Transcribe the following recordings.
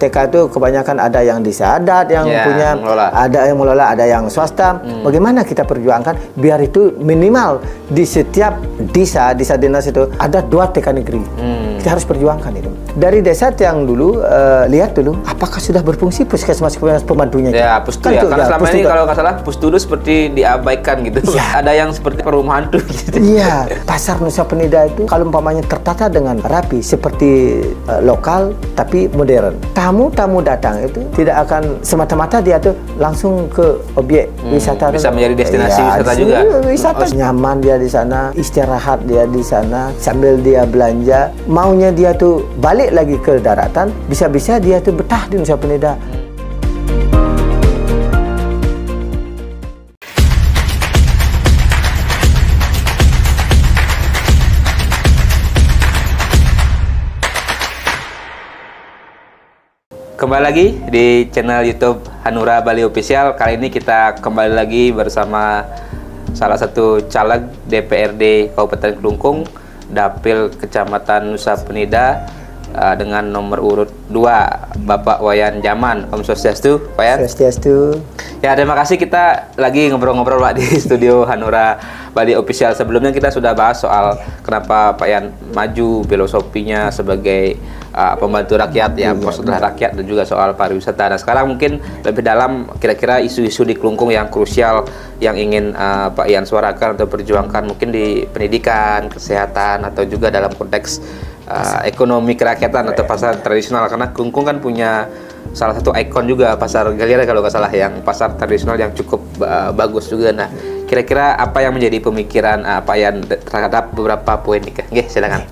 TK itu kebanyakan ada yang desa adat yang punya, ada yang mengelola, ada yang swasta. Bagaimana kita perjuangkan biar itu minimal di setiap desa dinas itu ada 2 TK negeri. Kita harus perjuangkan itu. Dari desa yang dulu, lihat dulu apakah sudah berfungsi puskesmas pembantunya. Ya, Pustu ya. Karena selama ini kalau nggak salah Pustu itu seperti diabaikan gitu. Ada yang seperti perumahan tuh gitu. Iya, pasar Nusa Penida itu kalau umpamanya tertata dengan rapi seperti lokal tapi modern. Tamu-tamu datang itu tidak akan semata-mata dia tuh langsung ke objek wisata. Bisa menjadi destinasi wisata juga. Wisata nyaman dia di sana, istirahat dia di sana sambil dia belanja. Maunya dia tuh balik lagi ke daratan, bisa-bisa dia tuh betah di Nusa Penida. Kembali lagi di channel YouTube Hanura Bali Official. Kali ini kita kembali lagi bersama salah satu caleg DPRD Kabupaten Kelungkung, Dapil Kecamatan Nusa Penida, dengan nomor urut 2, Bapak Wayan Jaman. Om Swastiastu, Pak Yan. Swastiastu. Ya, terima kasih. Kita lagi ngobrol-ngobrol Pak di studio Hanura Bali Official. Sebelumnya kita sudah bahas soal kenapa Pak Yan maju, filosofinya sebagai pembantu rakyat, ya, persaudaraan rakyat, dan juga soal pariwisata. Nah, sekarang mungkin lebih dalam kira-kira isu-isu di Kelungkung yang krusial yang ingin Pak Yan suarakan atau perjuangkan, mungkin di pendidikan, kesehatan, atau juga dalam konteks ekonomi kerakyatan atau pasar tradisional. Karena Kelungkung kan punya salah satu ikon juga, pasar Galiara kalau nggak salah, yang pasar tradisional yang cukup bagus juga. Nah, kira-kira apa yang menjadi pemikiran Pak Yan terhadap beberapa poin ini? Oke, silakan.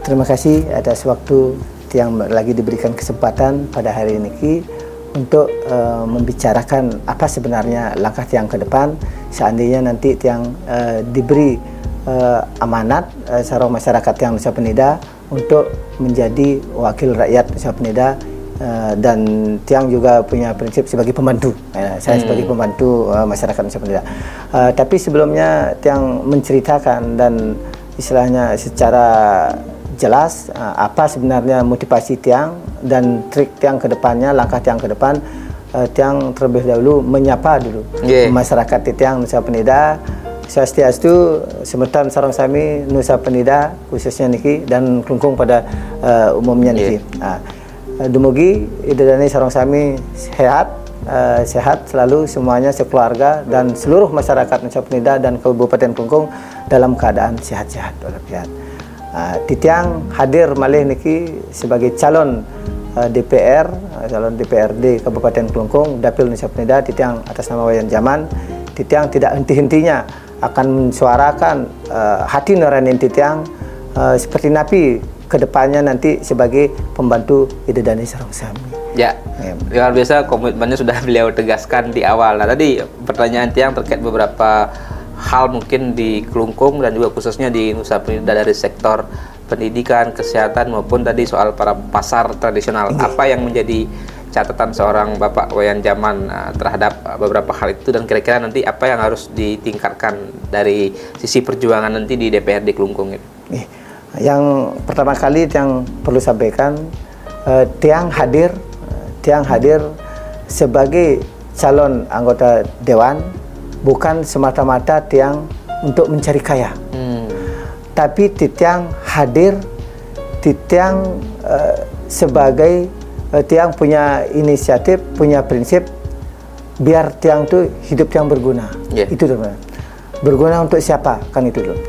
Terima kasih atas waktu yang lagi diberikan kesempatan pada hari ini untuk membicarakan apa sebenarnya langkah yang ke depan seandainya nanti yang diberi amanat sarong masyarakat yang Nusa Penida untuk menjadi wakil rakyat Nusa Penida, dan Tiang juga punya prinsip sebagai pembantu. Saya sebagai pembantu masyarakat Nusa Penida. Tapi sebelumnya Tiang menceritakan dan istilahnya secara jelas apa sebenarnya motivasi Tiang dan trik Tiang ke depannya, langkah Tiang ke depan. Tiang terlebih dahulu menyapa dulu masyarakat Tiang Nusa Penida. Swastiastu, semetan sarang sami Nusa Penida khususnya niki dan Kelungkung pada umumnya niki. Dumugi idadani sarang sami sehat selalu semuanya sekeluarga dan seluruh masyarakat Nusa Penida dan Kabupaten Kelungkung dalam keadaan sehat-sehat walafiat. Titiang hadir malih niki sebagai calon calon DPRD Kabupaten Kelungkung Dapil Nusa Penida. Titiang atas nama Wayan Jaman. Titiang tidak henti-hentinya akan mensuarakan hati nurani Titiang seperti napi kedepannya nanti sebagai pembantu idadani sarang sami. Ya, luar biasa komitmennya sudah beliau tegaskan di awal. Nah, tadi pertanyaan Tiang terkait beberapa hal mungkin di Kelungkung dan juga khususnya di Nusa Penida dari sektor pendidikan, kesehatan, maupun tadi soal para pasar tradisional. Apa yang menjadi catatan seorang Bapak Wayan Jaman terhadap beberapa hal itu, dan kira-kira nanti apa yang harus ditingkatkan dari sisi perjuangan nanti di DPRD Kelungkung itu? Yang pertama kali yang perlu sampaikan, Tiang hadir sebagai calon anggota dewan, bukan semata-mata Tiang untuk mencari kaya, tapi Tiang hadir, Tiang sebagai Tiang punya inisiatif, punya prinsip biar Tiang tuh hidup yang berguna. Itu dulu. Berguna untuk siapa? Kan itu dulu.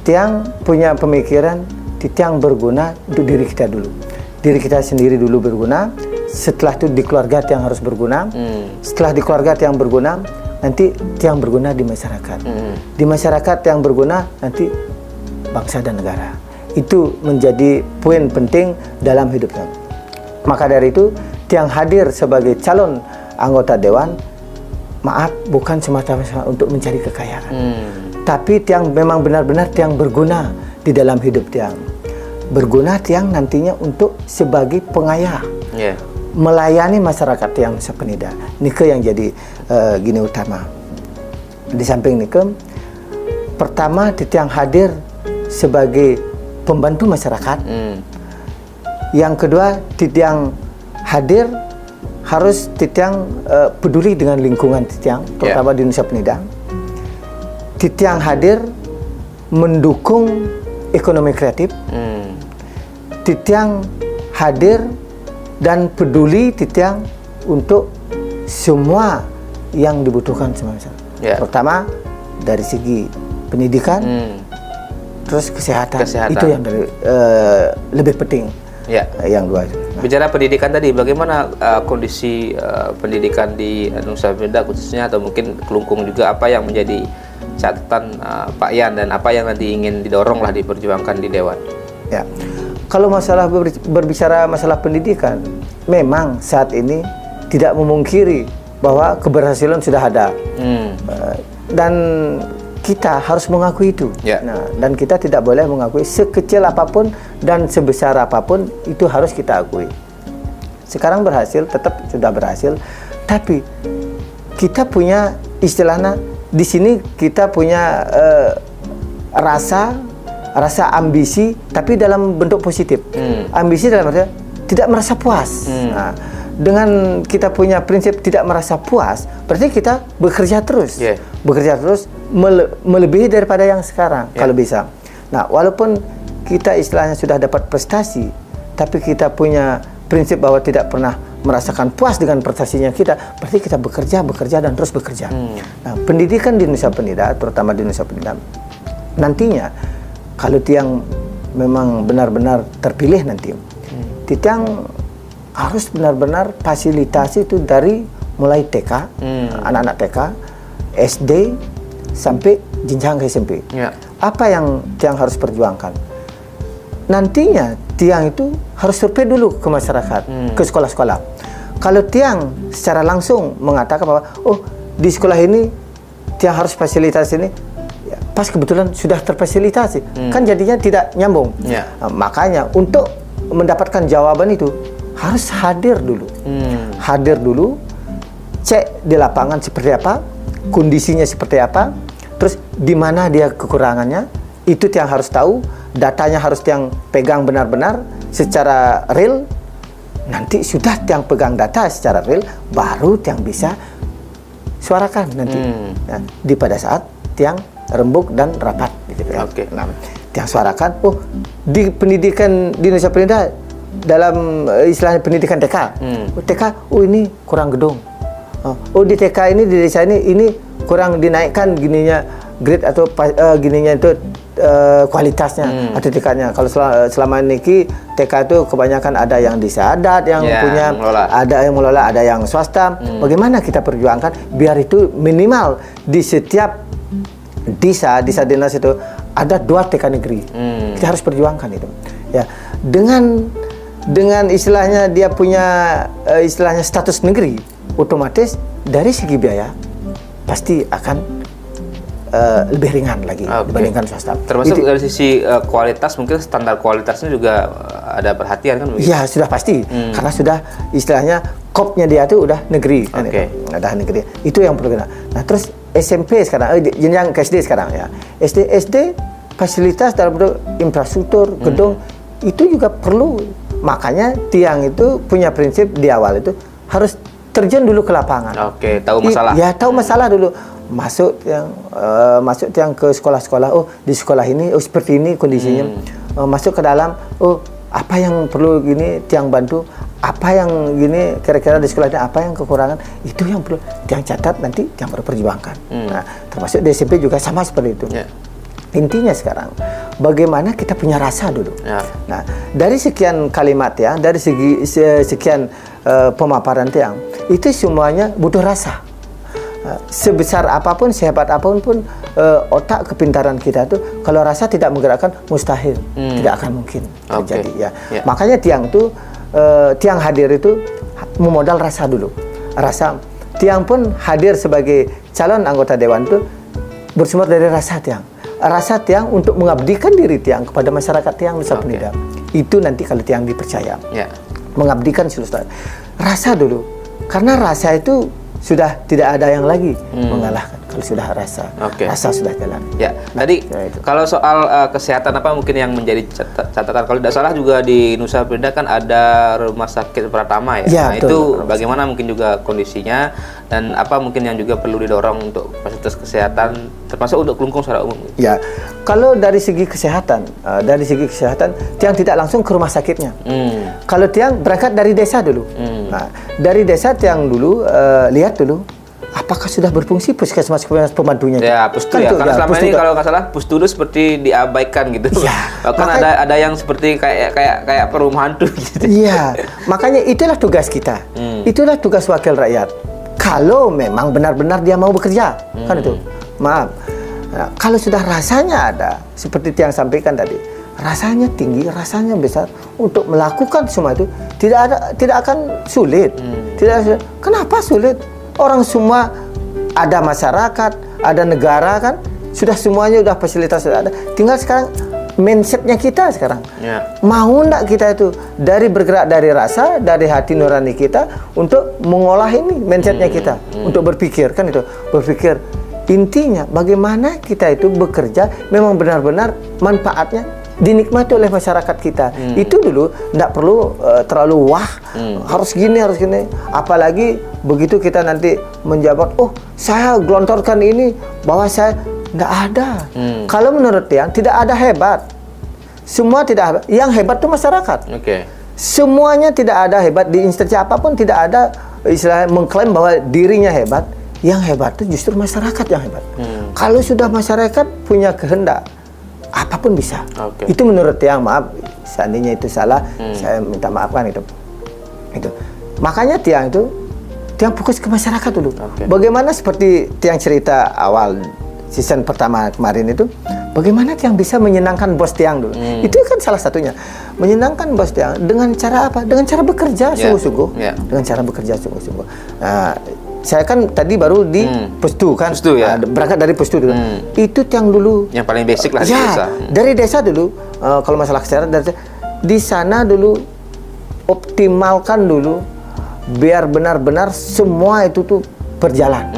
Tiang punya pemikiran Tiang berguna untuk diri kita dulu. Diri kita sendiri dulu berguna. Setelah itu di keluarga Tiang harus berguna. Setelah di keluarga Tiang berguna, nanti Tiang berguna di masyarakat. Di masyarakat Tiang berguna, nanti bangsa dan negara. Itu menjadi poin penting dalam hidup Tiang. Maka dari itu, Tiang hadir sebagai calon anggota dewan, maaf, bukan semata-mata untuk mencari kekayaan. Tapi Tiang memang benar-benar Tiang berguna di dalam hidup Tiang. Berguna Tiang nantinya untuk sebagai pengayah. Melayani masyarakat Tiang Nusa Penida. Nike yang jadi gini utama. Di samping Nike, pertama Tiang hadir sebagai pembantu masyarakat. Yang kedua, Tiang hadir harus Titiang peduli dengan lingkungan Titiang, terutama di Nusa Penida. Titiang hadir mendukung ekonomi kreatif. Titiang hadir dan peduli Titiang untuk semua yang dibutuhkan sama masyarakat. Terutama dari segi pendidikan, terus kesehatan. Itu yang lebih penting. Yang dua. Bicara pendidikan tadi, bagaimana kondisi pendidikan di Nusa Penida khususnya, atau mungkin Kelungkung juga, apa yang menjadi catatan Pak Yan dan apa yang nanti ingin didorong lah diperjuangkan di Dewan? Ya, kalau masalah berbicara masalah pendidikan, memang saat ini tidak memungkiri bahwa keberhasilan sudah ada, dan kita harus mengakui itu. Nah, dan kita tidak boleh mengakui sekecil apapun dan sebesar apapun, itu harus kita akui. Sekarang berhasil, tetap sudah berhasil, tapi kita punya istilahnya di sini, kita punya rasa ambisi, tapi dalam bentuk positif. Ambisi dalam artian tidak merasa puas. Nah, dengan kita punya prinsip tidak merasa puas, berarti kita bekerja terus, bekerja terus melebihi daripada yang sekarang kalau bisa. Nah, walaupun kita istilahnya sudah dapat prestasi, tapi kita punya prinsip bahwa tidak pernah merasakan puas dengan prestasinya kita, berarti kita bekerja dan terus bekerja. Nah, pendidikan di Nusa Penida, terutama di Nusa Penida, nantinya kalau Tiang memang benar-benar terpilih nanti, Tiang harus benar-benar fasilitasi itu dari mulai TK, anak-anak TK, SD, sampai jenjang ke SMP. Apa yang Tiang harus perjuangkan? Nantinya Tiang itu harus survei dulu ke masyarakat, ke sekolah-sekolah. Kalau Tiang secara langsung mengatakan bahwa, oh di sekolah ini Tiang harus fasilitas ini, ya, pas kebetulan sudah terfasilitasi, kan jadinya tidak nyambung. Nah, makanya untuk mendapatkan jawaban itu harus hadir dulu, hadir dulu, cek di lapangan seperti apa, kondisinya seperti apa, terus di mana dia kekurangannya, itu Tiang harus tahu. Datanya harus Tiang pegang benar-benar secara real. Nanti sudah Tiang pegang data secara real, baru Tiang bisa suarakan nanti. Nah, pada saat Tiang rembuk dan rapat, gitu ya. Nah, Tiang suarakan. Oh, di pendidikan di Nusa Penida, dalam istilahnya pendidikan TK, TK, oh ini kurang gedung. Oh di TK ini, di desa ini kurang dinaikkan gininya grade atau gininya itu kualitasnya atau tingkatnya. Kalau selama ini TK itu kebanyakan ada yang desa adat yang punya, ada yang mengelola, ada yang swasta. Bagaimana kita perjuangkan biar itu minimal di setiap desa dinas itu ada 2 TK negeri. Kita harus perjuangkan itu. Ya, dengan istilahnya dia punya istilahnya status negeri, otomatis dari segi biaya pasti akan lebih ringan lagi dibandingkan swasta. Termasuk dari sisi kualitas, mungkin standar kualitasnya juga ada perhatian kan? Iya, sudah pasti. Karena sudah istilahnya kopnya dia itu udah negeri. Udah negeri. Itu yang perlu kita. Nah, terus SMP sekarang, jenjang ke SD sekarang ya. SD fasilitas dalam bentuk infrastruktur, gedung, itu juga perlu. Makanya Tiang itu punya prinsip di awal itu harus terjun dulu ke lapangan. Tahu masalah. Ya, tahu masalah dulu. Masuk Tiang ke sekolah-sekolah. Oh, di sekolah ini, oh seperti ini kondisinya. Masuk ke dalam. Oh, apa yang perlu gini Tiang bantu. Apa yang gini kira-kira di sekolah ini apa yang kekurangan. Itu yang perlu Tiang catat, nanti Tiang perlu perjuangkan. Nah, termasuk di SMP juga sama seperti itu. Intinya sekarang bagaimana kita punya rasa dulu. Nah, dari sekian kalimat ya, dari segi sekian pemaparan Tiang, itu semuanya butuh rasa. Sebesar apapun, sehebat apapun pun otak kepintaran kita tuh, kalau rasa tidak menggerakkan, mustahil, tidak akan mungkin terjadi. Ya. Makanya Tiang tuh Tiang hadir itu memodal rasa dulu. Rasa Tiang pun hadir sebagai calon anggota dewan itu bersumber dari rasa Tiang. Rasa Tiang untuk mengabdikan diri Tiang kepada masyarakat Tiang Nusa Penida. Itu nanti kalau Tiang dipercaya, mengabdikan seluruh rasa dulu. Karena rasa itu sudah tidak ada yang lagi mengalahkan. kalau sudah rasa sudah jalan. Ya, tadi kalau soal kesehatan apa mungkin yang menjadi catatan, kalau tidak salah juga di Nusa Penida kan ada rumah sakit Pratama ya. Ya, nah betul, itu bagaimana mungkin juga kondisinya dan apa mungkin yang juga perlu didorong untuk fasilitas kesehatan termasuk untuk kelungkung secara umum. Ya, kalau dari segi kesehatan, tiang tidak langsung ke rumah sakitnya. Kalau tiang berangkat dari desa dulu. Nah, dari desa tiang dulu lihat dulu apakah sudah berfungsi puskesmas pembantunya? Ya, pustu kan ya. Karena selama ini kalau nggak salah pustu itu seperti diabaikan gitu. Ya, bahkan ada yang seperti kayak perumahan tuh gitu. Iya, makanya itulah tugas kita. Itulah tugas wakil rakyat. Kalau memang benar-benar dia mau bekerja, kan itu. Maaf. Nah, kalau sudah rasanya ada, seperti yang sampaikan tadi, rasanya tinggi, rasanya besar untuk melakukan semua itu tidak akan sulit. Kenapa sulit? Orang semua ada masyarakat, ada negara kan, sudah semuanya sudah fasilitas sudah ada. Tinggal sekarang mindsetnya kita sekarang. Mau enggak kita itu bergerak dari rasa, dari hati nurani kita untuk mengolah ini mindsetnya kita untuk berpikir kan itu berpikir. Intinya bagaimana kita itu bekerja memang benar-benar manfaatnya dinikmati oleh masyarakat kita. Itu dulu tidak perlu terlalu harus gini apalagi begitu kita nanti menjabat, oh saya gelontorkan ini bahwa saya tidak ada. Kalau menurut yang tidak ada hebat, semua tidak hebat. Yang hebat itu masyarakat. Semuanya tidak ada hebat di instansi apapun, tidak ada istilahnya mengklaim bahwa dirinya hebat. Yang hebat itu justru masyarakat yang hebat. Kalau sudah masyarakat punya kehendak, apapun bisa. Itu menurut yang, maaf seandainya itu salah, saya minta maafkan itu. Makanya tiang fokus ke masyarakat dulu. Bagaimana seperti tiang cerita awal season pertama kemarin itu, bagaimana tiang bisa menyenangkan bos tiang dulu. Itu kan salah satunya. Menyenangkan bos tiang dengan cara apa? Dengan cara bekerja sungguh-sungguh. Dengan cara bekerja sungguh-sungguh. Nah, saya kan tadi baru di Pustu kan, berangkat dari Pustu dulu. Itu yang dulu yang paling basic lah di desa. Dari desa dulu, kalau masalah kesehatan di sana dulu optimalkan dulu biar benar-benar semua itu tuh berjalan.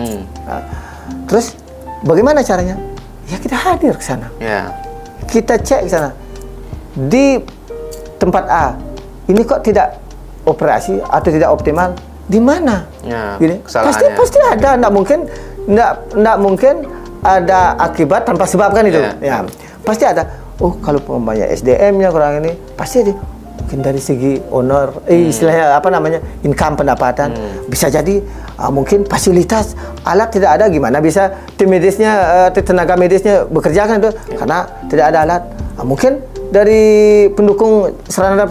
Terus bagaimana caranya? Ya kita hadir ke sana. Kita cek ke sana. Di tempat A, ini kok tidak operasi atau tidak optimal? Di mana? Gini, pasti ada, nggak mungkin ada akibat tanpa sebab kan itu. Pasti ada. Oh, kalau umpamanya SDM-nya kurang ini, pasti ada. Mungkin dari segi honor, istilahnya apa namanya, income pendapatan, bisa jadi mungkin fasilitas alat tidak ada, gimana bisa tim medisnya, tenaga medisnya bekerja kan itu, karena tidak ada alat. Mungkin dari pendukung sarana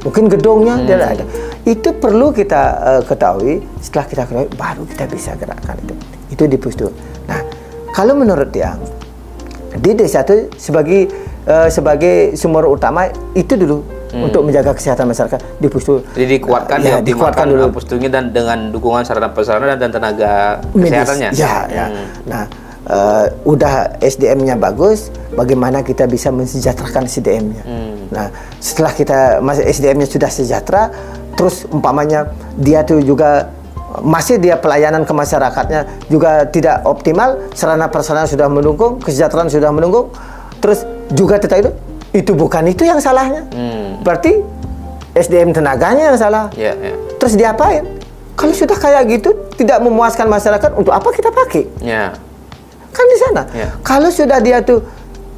mungkin gedungnya tidak ada. Itu perlu kita ketahui. Setelah kita ketahui, baru kita bisa gerakkan itu. Itu di Pustu. Nah, kalau menurut yang di desa itu sebagai sumber utama itu dulu untuk menjaga kesehatan masyarakat di Pustu. Jadi dikuatkan, dikuatkan dulu Pustunya dan dengan dukungan sarana prasarana dan tenaga kesehatannya. Nah, udah SDM-nya bagus, bagaimana kita bisa mensejahterakan SDM-nya. Nah, setelah kita SDM-nya sudah sejahtera, terus umpamanya dia tuh juga masih dia pelayanan ke masyarakatnya juga tidak optimal, sarana prasarana sudah mendukung, kesejahteraan sudah mendukung, terus juga tetap itu bukan itu yang salahnya. Berarti SDM tenaganya yang salah. Terus diapain? Kalau sudah kayak gitu tidak memuaskan masyarakat, untuk apa kita pakai? Kan di sana. Kalau sudah dia tuh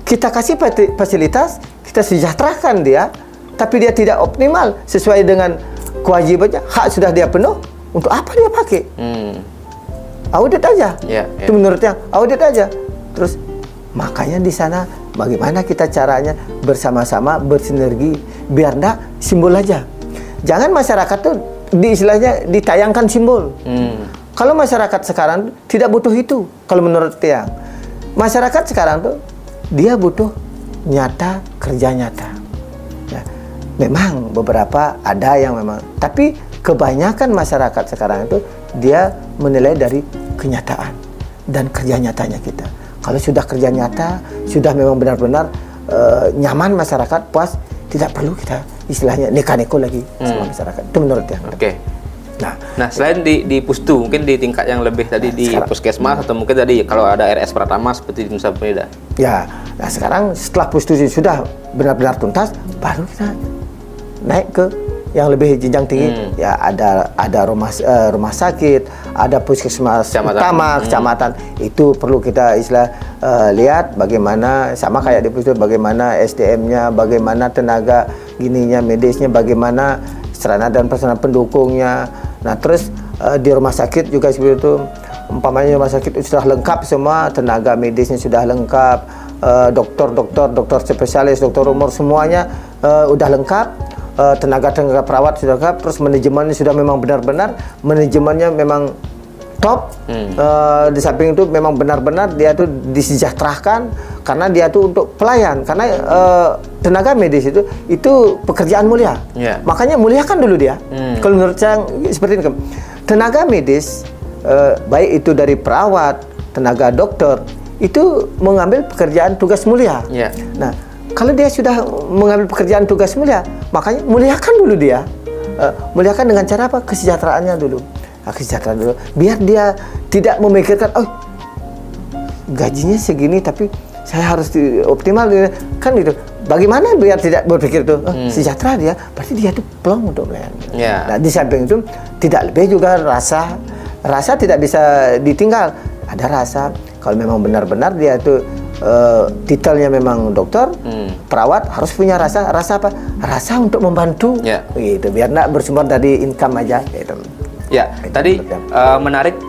kita kasih fasilitas, kita sejahterakan dia, tapi dia tidak optimal sesuai dengan kewajibannya, hak sudah dia penuh, untuk apa dia pakai? Audit aja. Itu menurutnya audit aja. Terus makanya di sana bagaimana kita caranya bersama-sama bersinergi biar enggak simbol aja. Jangan masyarakat tuh istilahnya ditayangkan simbol. Kalau masyarakat sekarang tidak butuh itu. Kalau menurut Tiang, masyarakat sekarang tuh dia butuh nyata, kerja nyata. Memang beberapa ada yang memang, tapi kebanyakan masyarakat sekarang itu dia menilai dari kenyataan dan kerja nyatanya kita. Kalau sudah kerja nyata, sudah memang benar-benar nyaman masyarakat, puas, tidak perlu kita istilahnya neko-neko lagi sama masyarakat. Itu menurut dia. Nah, selain di Pustu, mungkin di tingkat yang lebih tadi di Puskesmas atau mungkin tadi kalau ada RS Pratama seperti di Nusa Penida. Ya, nah sekarang setelah Pustu sudah benar-benar tuntas, baru kita naik ke yang lebih jenjang tinggi. Ya ada rumah sakit, ada puskesmas utama, kecamatan. Itu perlu kita lihat bagaimana, sama kayak di Pustu, bagaimana SDM-nya, bagaimana tenaga gininya, medisnya, bagaimana sarana dan prasarana pendukungnya. Nah, terus di rumah sakit juga seperti itu. Umpamanya rumah sakit itu sudah lengkap semua, tenaga medisnya sudah lengkap, dokter spesialis, dokter umur semuanya udah lengkap, tenaga perawat sudah lengkap, terus manajemennya sudah memang benar-benar, manajemennya memang top. Di samping itu memang benar-benar dia tuh disejahterakan karena dia tuh untuk pelayan, karena tenaga medis itu pekerjaan mulia. Makanya muliakan dulu dia. Kalau menurut saya seperti ini, tenaga medis baik itu dari perawat, tenaga dokter, itu mengambil pekerjaan tugas mulia. Nah, kalau dia sudah mengambil pekerjaan tugas mulia, makanya muliakan dulu dia. Muliakan dengan cara apa? Kesejahteraannya dulu. Kesejahteraan dulu, biar dia tidak memikirkan, oh gajinya segini tapi saya harus optimal, kan gitu. Bagaimana biar tidak berpikir itu, sejahtera dia, berarti dia itu plong untuk melayani. Nah, di samping itu tidak lebih juga rasa tidak bisa ditinggal. Ada rasa, kalau memang benar-benar dia itu titelnya memang dokter, perawat, harus punya rasa apa? Rasa untuk membantu, gitu, biar tidak bersumber dari income aja, gitu. Ya, tadi menarik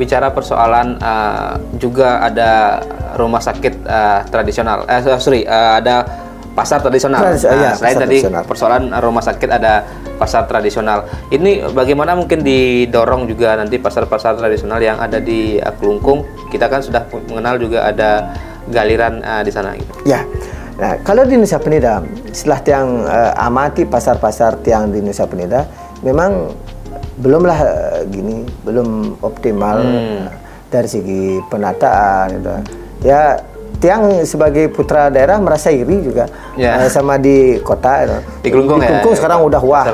bicara persoalan juga ada rumah sakit tradisional. Ada pasar tradisional. Selain tadi persoalan rumah sakit, ada pasar tradisional. Ini bagaimana mungkin didorong juga nanti pasar-pasar tradisional yang ada di Kelungkung? Kita kan sudah mengenal juga ada galiran di sana. Gitu. Ya. Nah, kalau di Nusa Penida, setelah tiang amati pasar-pasar tiang di Nusa Penida, memang belumlah belum optimal dari segi penataan gitu. Ya, tiang sebagai putra daerah merasa iri juga sama di kota gitu. Di Kelungkung sekarang udah wah.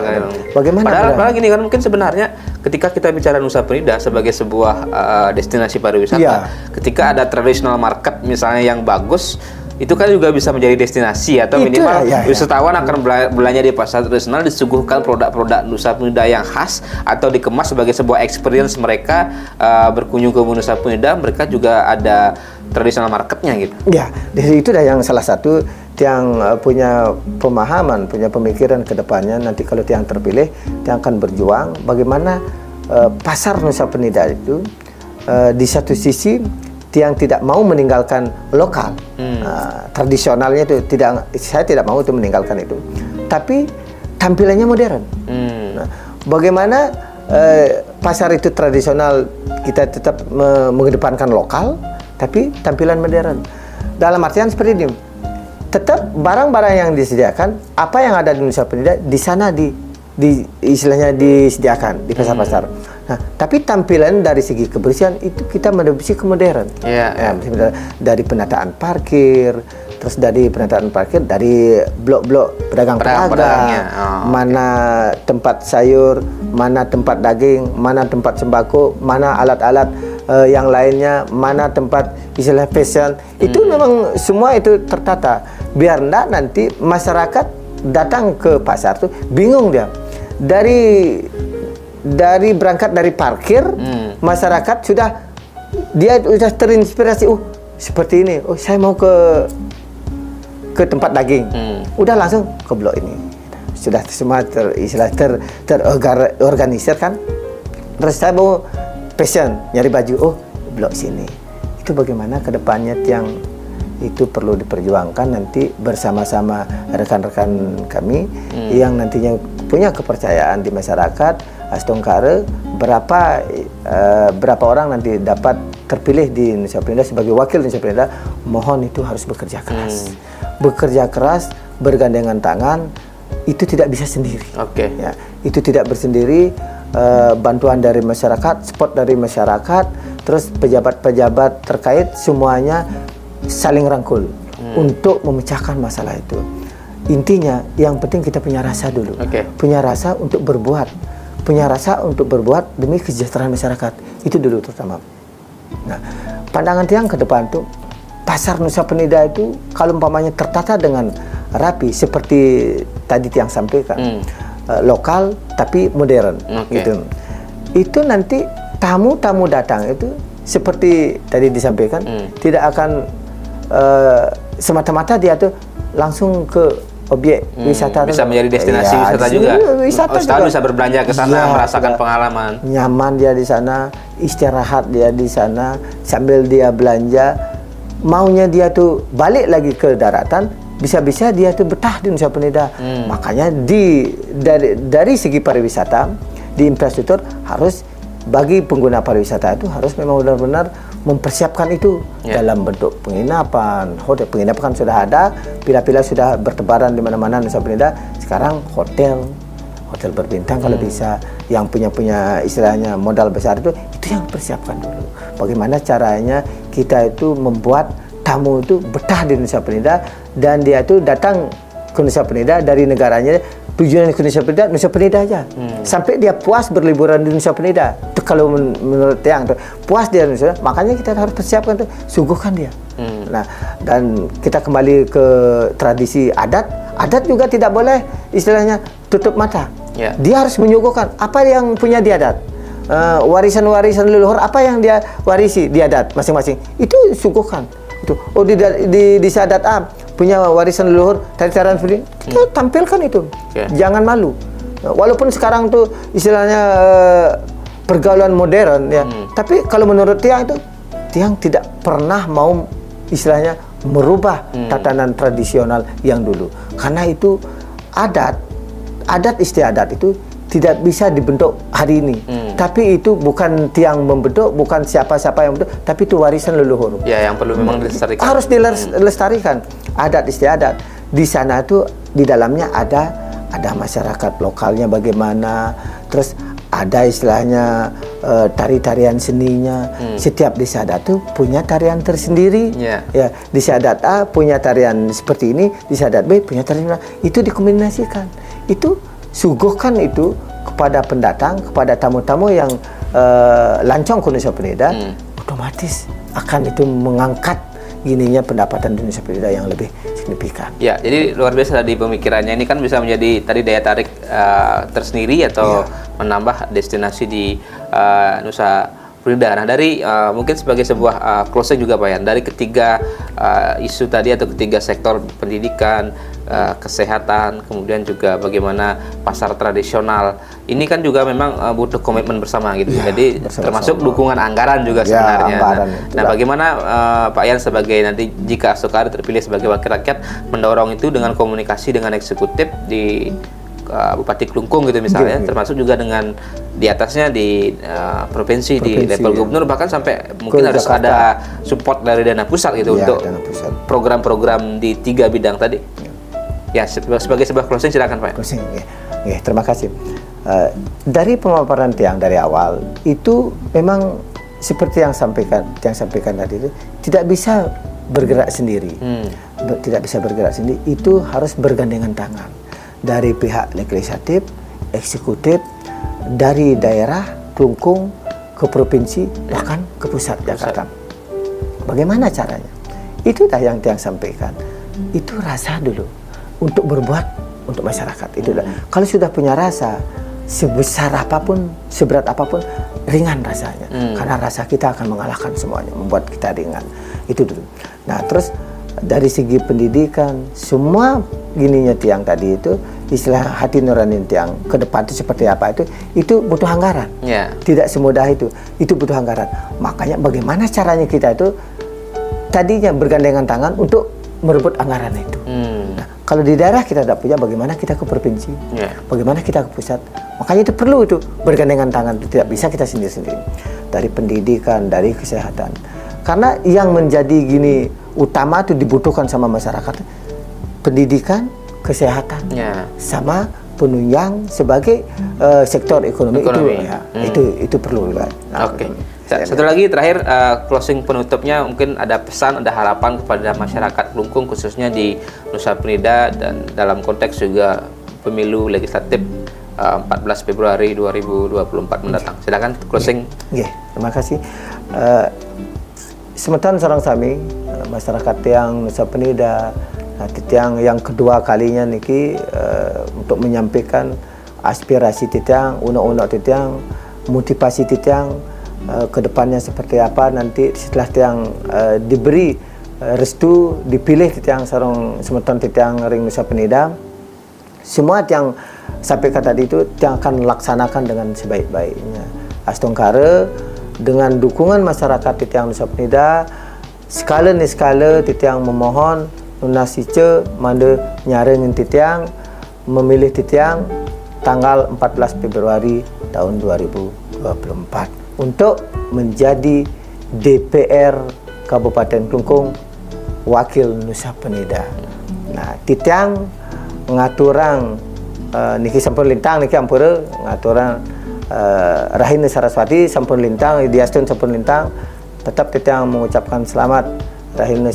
Bagaimana? Padahal gini kan, mungkin sebenarnya ketika kita bicara Nusa Penida sebagai sebuah destinasi pariwisata, ketika ada traditional market misalnya yang bagus, itu kan juga bisa menjadi destinasi atau minimal wisatawan akan belanja di pasar tradisional, disuguhkan produk-produk Nusa Penida yang khas atau dikemas sebagai sebuah experience mereka berkunjung ke Nusa Penida, mereka juga ada traditional marketnya gitu. Ya, itu dah yang salah satu yang punya pemahaman, punya pemikiran ke depannya. Nanti kalau yang terpilih, yang akan berjuang bagaimana pasar Nusa Penida itu di satu sisi yang tidak mau meninggalkan lokal, tradisionalnya itu saya tidak mau itu meninggalkan itu, tapi tampilannya modern. Nah, bagaimana pasar itu tradisional kita tetap mengedepankan lokal, tapi tampilan modern. Dalam artian seperti ini, tetap barang-barang yang disediakan, apa yang ada di Nusa Penida di sana istilahnya disediakan di pasar-pasar. Nah, tapi tampilan dari segi kebersihan itu kita menuju ke modern. Dari penataan parkir, terus dari penataan parkir, dari blok-blok pedagang, mana tempat sayur, mana tempat daging, mana tempat sembako, mana alat-alat yang lainnya, mana tempat istilah fashion. Itu memang semua itu tertata. Biar enggak nanti masyarakat datang ke pasar tuh bingung dia. Dari berangkat dari parkir, masyarakat sudah terinspirasi, seperti ini, saya mau ke tempat daging, udah langsung ke blok ini, sudah semua terorganisir kan. Terus saya mau fashion, nyari baju, blok sini. Itu bagaimana kedepannya yang itu perlu diperjuangkan nanti bersama-sama rekan-rekan kami yang nantinya punya kepercayaan di masyarakat. Astongkare berapa orang nanti dapat terpilih di Nusa Penida sebagai wakil Nusa Penida, mohon itu harus bekerja keras. Bekerja keras, bergandengan tangan, itu tidak bisa sendiri. Ya, itu tidak bersendiri, bantuan dari masyarakat, support dari masyarakat, terus pejabat-pejabat terkait semuanya saling rangkul untuk memecahkan masalah itu. Intinya yang penting kita punya rasa dulu. Punya rasa untuk berbuat. punya rasa untuk berbuat demi kesejahteraan masyarakat. Itu dulu terutama. Nah, pandangan Tiang ke depan tuh, pasar Nusa Penida itu kalau umpamanya tertata dengan rapi seperti tadi Tiang sampaikan, lokal tapi modern, gitu. Itu nanti tamu-tamu datang itu seperti tadi disampaikan, tidak akan semata-mata dia tuh langsung ke objek wisata. Bisa menjadi destinasi wisata juga. Wisata juga. Bisa berbelanja ke sana, merasakan pengalaman. Nyaman dia di sana, istirahat dia di sana, sambil dia belanja. Maunya dia tuh balik lagi ke daratan, bisa-bisa dia tuh betah di Nusa Penida. Makanya dari segi pariwisata, di infrastruktur harus bagi pengguna pariwisata itu harus memang benar-benar mempersiapkan itu dalam bentuk penginapan. Hotel penginapan kan sudah ada, pila-pila sudah bertebaran di mana-mana Nusa Penida. Sekarang hotel berbintang kalau bisa, yang punya istilahnya modal besar itu yang persiapkan dulu. Bagaimana caranya kita itu membuat tamu itu betah di Nusa Penida, dan dia itu datang ke Nusa Penida dari negaranya, tujuan ke Nusa Penida aja. Sampai dia puas berliburan di Nusa Penida. Itu kalau menurut Tiang tuh, puas dia di Nusa Penida, makanya kita harus persiapkan tuh, suguhkan dia. Nah, dan kita kembali ke tradisi adat. Adat juga tidak boleh istilahnya tutup mata. Dia harus menyuguhkan apa yang punya di adat. Warisan-warisan leluhur apa yang dia warisi di adat masing-masing. Itu suguhkan. Itu. Oh, di Sadat punya warisan leluhur tari-tarian seperti kita tampilkan itu. Jangan malu. Walaupun sekarang tuh istilahnya pergaulan modern ya, tapi kalau menurut Tiang itu, Tiang tidak pernah mau istilahnya merubah tatanan tradisional yang dulu. Karena itu adat istiadat itu tidak bisa dibentuk hari ini. Tapi itu bukan Tiang membentuk, bukan siapa-siapa yang membentuk, tapi itu warisan leluhur. Ya, yang perlu memang dilestarikan. Harus dilestarikan. Adat istiadat. Di sana itu di dalamnya ada masyarakat lokalnya bagaimana, terus ada istilahnya tari-tarian seninya. Setiap desa adat itu punya tarian tersendiri. Ya, desa adat A punya tarian seperti ini, desa adat B punya tarian. Itu dikombinasikan. Itu suguhkan itu kepada pendatang, kepada tamu-tamu yang lancong ke Nusa Penida, otomatis akan itu mengangkat gininya pendapatan di Nusa Penida yang lebih signifikan. Ya, jadi luar biasa tadi pemikirannya. Ini kan bisa menjadi tadi daya tarik tersendiri atau menambah destinasi di Nusa Penida. Nah, dari mungkin sebagai sebuah closing juga Pak Yan, dari ketiga isu tadi atau ketiga sektor pendidikan, kesehatan, kemudian juga bagaimana pasar tradisional, ini kan juga memang butuh komitmen bersama gitu. Jadi termasuk dukungan anggaran juga sebenarnya. Nah, bagaimana Pak Yan sebagai nanti jika Asokari terpilih sebagai wakil rakyat mendorong itu dengan komunikasi dengan eksekutif di Bupati Klungkung gitu misalnya, termasuk juga dengan di atasnya di provinsi di level gubernur, bahkan sampai mungkin harus ada support dari dana pusat gitu untuk program-program di 3 bidang tadi. Ya, sebagai sebuah closing silakan Pak. Closing, terima kasih. Dari pemaparan Tiang dari awal itu memang seperti yang sampaikan tadi itu tidak bisa bergerak sendiri, tidak bisa bergerak sendiri. Itu harus bergandengan tangan dari pihak legislatif, eksekutif, dari daerah Klungkung ke provinsi, bahkan ke pusat Jakarta. Bagaimana caranya? Itu dah yang Tiang sampaikan. Itu rasa dulu untuk berbuat untuk masyarakat. Itu dah. Kalau sudah punya rasa, sebesar apapun, seberat apapun, ringan rasanya. Karena rasa kita akan mengalahkan semuanya, membuat kita ringan. Itu dulu. Nah, terus dari segi pendidikan, semua gininya Tiang tadi itu, istilah hati nurani Tiang ke depan itu seperti apa itu butuh anggaran. Tidak semudah itu butuh anggaran. Makanya bagaimana caranya kita itu tadinya bergandengan tangan untuk merebut anggaran itu. Nah, kalau di daerah kita tidak punya, bagaimana kita ke provinsi, bagaimana kita ke pusat. Makanya itu perlu itu bergandengan tangan, tidak bisa kita sendiri-sendiri. Dari pendidikan, dari kesehatan. Karena yang menjadi gini utama itu dibutuhkan sama masyarakat, pendidikan, kesehatan, sama penunjang sebagai sektor ekonomi. Itu perlu. Nah, satu lagi terakhir, closing penutupnya, mungkin ada pesan, ada harapan kepada masyarakat Klungkung khususnya di Nusa Penida dan dalam konteks juga pemilu legislatif 14 Februari 2024 mendatang. Silakan closing. Terima kasih. Semeton sareng sami masyarakat yang Nusa Penida yang kedua kalinya niki untuk menyampaikan aspirasi titiang, unek-unek titiang, motivasi titiang ke depannya seperti apa nanti setelah tiang diberi restu dipilih titiang sareng semeton titiang ring Nusa Penida. Semua tiang sampaikan tadi itu tiang akan laksanakan dengan sebaik-baiknya. Astongkara dengan dukungan masyarakat titiang Nusa Penida, skala ni skala titiang memohon nunasice mande nyarengin titiang memilih titiang tanggal 14 Februari tahun 2024 untuk menjadi DPR Kabupaten Klungkung Wakil Nusa Penida. Nah, titiang ngaturang niki sampun lintang niki ampura ngaturang Rahina Saraswati sampun lintang Diastun sampun lintang, tetap titiang mengucapkan selamat Rahina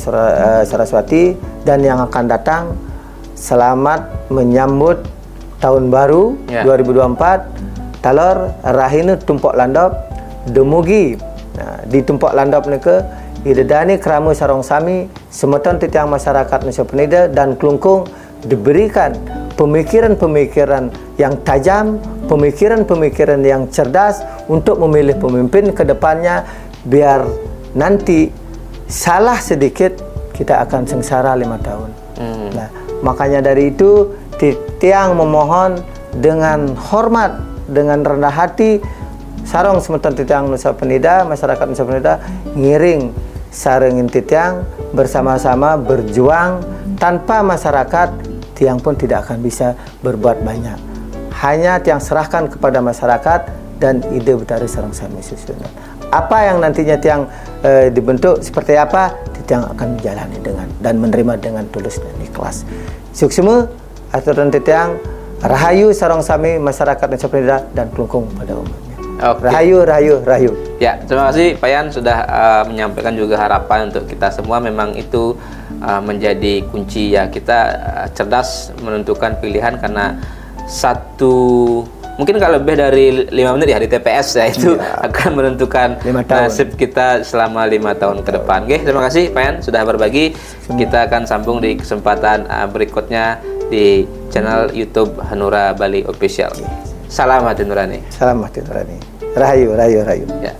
Saraswati dan yang akan datang selamat menyambut tahun baru 2024 talor Rahina tumpok landop demugi di tumpok landop nike idedani keramu sarong sami semeton titiang masyarakat Nusa Penida dan Klungkung diberikan pemikiran-pemikiran yang tajam, pemikiran-pemikiran yang cerdas untuk memilih pemimpin ke depannya, biar nanti salah sedikit kita akan sengsara 5 tahun. Nah, makanya dari itu titiang memohon dengan hormat, dengan rendah hati sarong semeton titiang Nusa Penida, masyarakat Nusa Penida ngiring sarengin titiang bersama-sama berjuang. Tanpa masyarakat tiang pun tidak akan bisa berbuat banyak. Hanya tiang serahkan kepada masyarakat dan ide betari sareng sami susunan. Apa yang nantinya tiang dibentuk seperti apa, tiang akan menjalani dengan dan menerima dengan tulus dan ikhlas. Suksema aturan tiang rahayu sareng sami masyarakat Nusa Penida dan Klungkung pada umumnya. Rahayu, rahayu, rahayu. Ya, terima kasih Pak Yan sudah menyampaikan juga harapan untuk kita semua. Memang itu menjadi kunci ya, kita cerdas menentukan pilihan karena mungkin kalau lebih dari 5 menit ya di TPS ya itu akan menentukan nasib kita selama 5 tahun ke depan. Oke, terima kasih Pak Yan sudah berbagi. Kita akan sambung di kesempatan berikutnya di channel YouTube Hanura Bali Official. Salam hati nurani. Salam hati nurani. Rahayu, rahayu, rahayu. Ya.